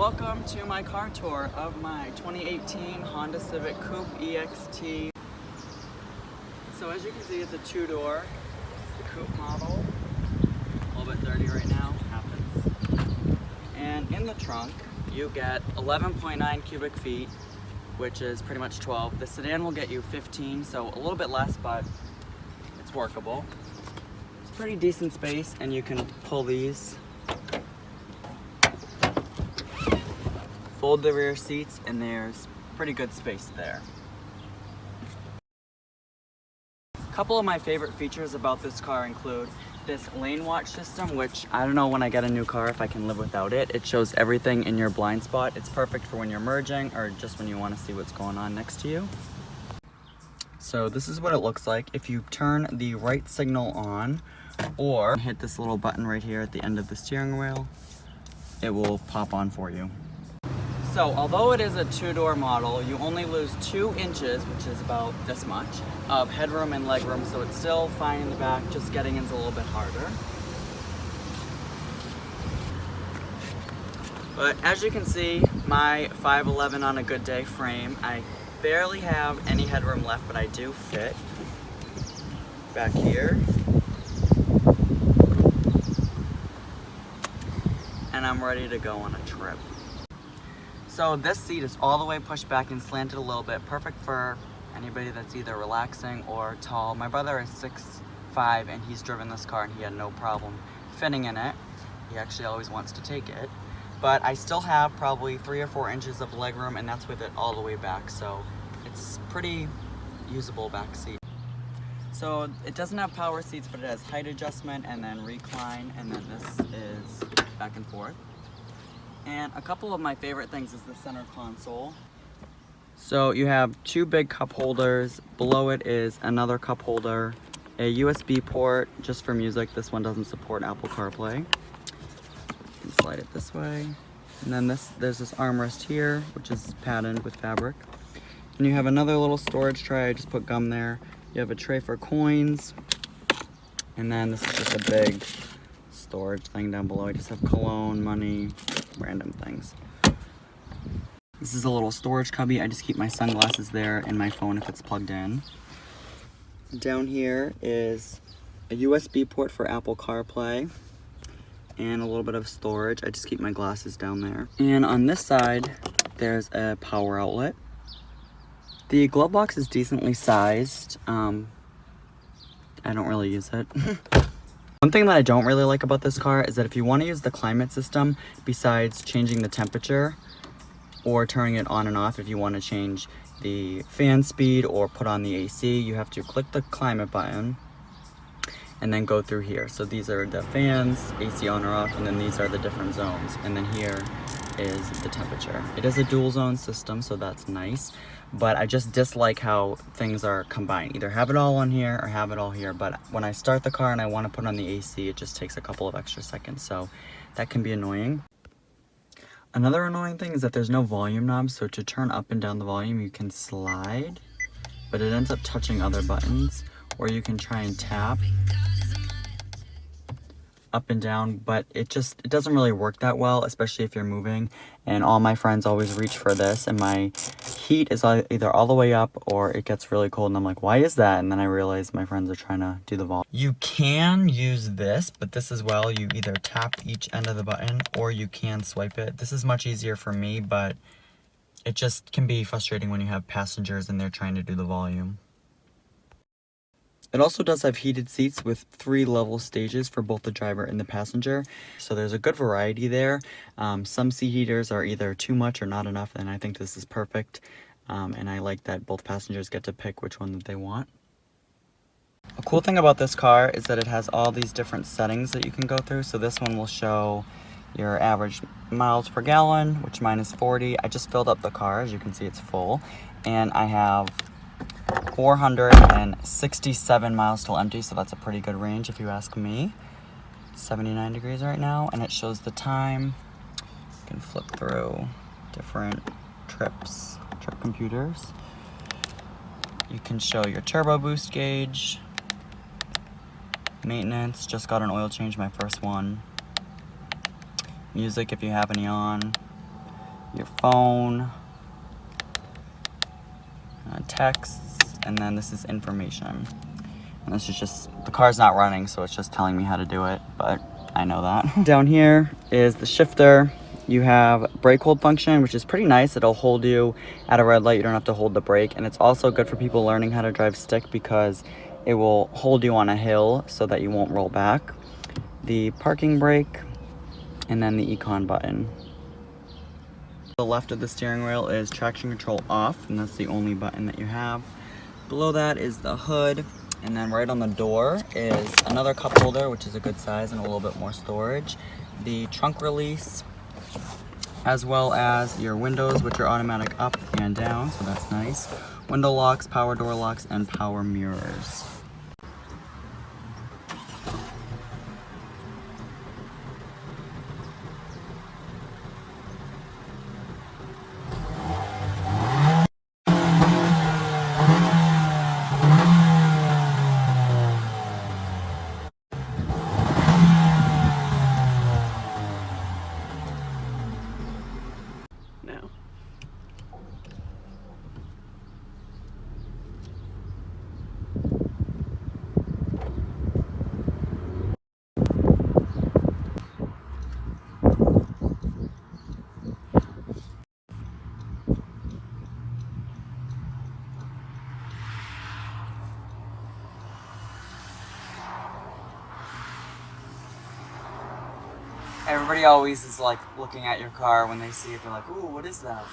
welcome to my car tour of my 2018 Honda Civic Coupe EXT. So as you can see, it's a two-door. It's the Coupe model. A little bit dirty right now, happens. And in the trunk, you get 11.9 cubic feet, which is pretty much 12. The sedan will get you 15, so a little bit less, but it's workable. It's pretty decent space, and you can pull these, fold the rear seats, and there's pretty good space there. A couple of my favorite features about this car include this lane watch system, which I don't know when I get a new car if I can live without it. It shows everything in your blind spot. It's perfect for when you're merging or just when you want to see what's going on next to you. So this is what it looks like. If you turn the right signal on or hit this little button right here at the end of the steering wheel, it will pop on for you. So although it is a two-door model, you only lose 2 inches, which is about this much, of headroom and legroom, so it's still fine in the back, just getting in's a little bit harder. But as you can see, my 5'11" on a good day frame, I barely have any headroom left, but I do fit back here. And I'm ready to go on a trip. So this seat is all the way pushed back and slanted a little bit, perfect for anybody that's either relaxing or tall. My brother is 6'5", and he's driven this car and he had no problem fitting in it. He actually always wants to take it. But I still have probably 3 or 4 inches of legroom, and that's with it all the way back, so it's pretty usable back seat. So it doesn't have power seats, but it has height adjustment and then recline, and then this is back and forth. And a couple of my favorite things is the center console. So you have 2 big cup holders. Below it is another cup holder, a USB port just for music. This one doesn't support Apple CarPlay. You can slide it this way. And then there's this armrest here, which is padded with fabric. And you have another little storage tray. I just put gum there. You have a tray for coins. And then this is just a big storage thing down below. I just have cologne, money, random things. This is a little storage cubby. I just keep my sunglasses there and my phone if it's plugged in. Down here is a USB port for Apple CarPlay and a little bit of storage. I just keep my glasses down there. And on this side, there's a power outlet. The glove box is decently sized. I don't really use it. One thing that I don't really like about this car is that if you want to use the climate system, besides changing the temperature or turning it on and off, if you want to change the fan speed or put on the AC, you have to click the climate button and then go through here. So these are the fans, AC on or off, and then these are the different zones. And then here is the temperature. It is a dual zone system, so that's nice. But I just dislike how things are combined. Either have it all on here or have it all here. But when I start the car and I want to put on the AC, it just takes a couple of extra seconds. So that can be annoying. Another annoying thing is that there's no volume knob. So to turn up and down the volume, you can slide, but it ends up touching other buttons. Or you can try and tap up and down, but it doesn't really work that well, especially if you're moving. And all my friends always reach for this, and my heat is either all the way up or it gets really cold, and I'm like, why is that? And then I realize my friends are trying to do the volume. You can use this, but this as well, you either tap each end of the button or you can swipe it. This is much easier for me, but it just can be frustrating when you have passengers and they're trying to do the volume. It also does have heated seats with 3 level stages for both the driver and the passenger. So there's a good variety there. Some seat heaters are either too much or not enough, and I think this is perfect. And I like that both passengers get to pick which one that they want. A cool thing about this car is that it has all these different settings that you can go through. So this one will show your average miles per gallon, which mine is 40. I just filled up the car. As you can see, it's full. And I have 467 miles till empty, so that's a pretty good range if you ask me. It's 79 degrees right now, and it shows the time. You can flip through different trip computers. You can show your turbo boost gauge, maintenance, just got an oil change, my first one, music if you have any on, your phone, texts, and then this is information. And this is just, the car's not running, so it's just telling me how to do it, but I know that. Down here is the shifter. You have brake hold function, which is pretty nice. It'll hold you at a red light. You don't have to hold the brake. And it's also good for people learning how to drive stick because it will hold you on a hill so that you won't roll back. The parking brake, and then the econ button. The left of the steering wheel is traction control off, and that's the only button that you have. Below that is the hood, and then right on the door is another cup holder, which is a good size and a little bit more storage. The trunk release, as well as your windows, which are automatic up and down, so that's nice. Window locks, power door locks, and power mirrors. No. Everybody always is like looking at your car when they see it. They're like, "Ooh, what is that?"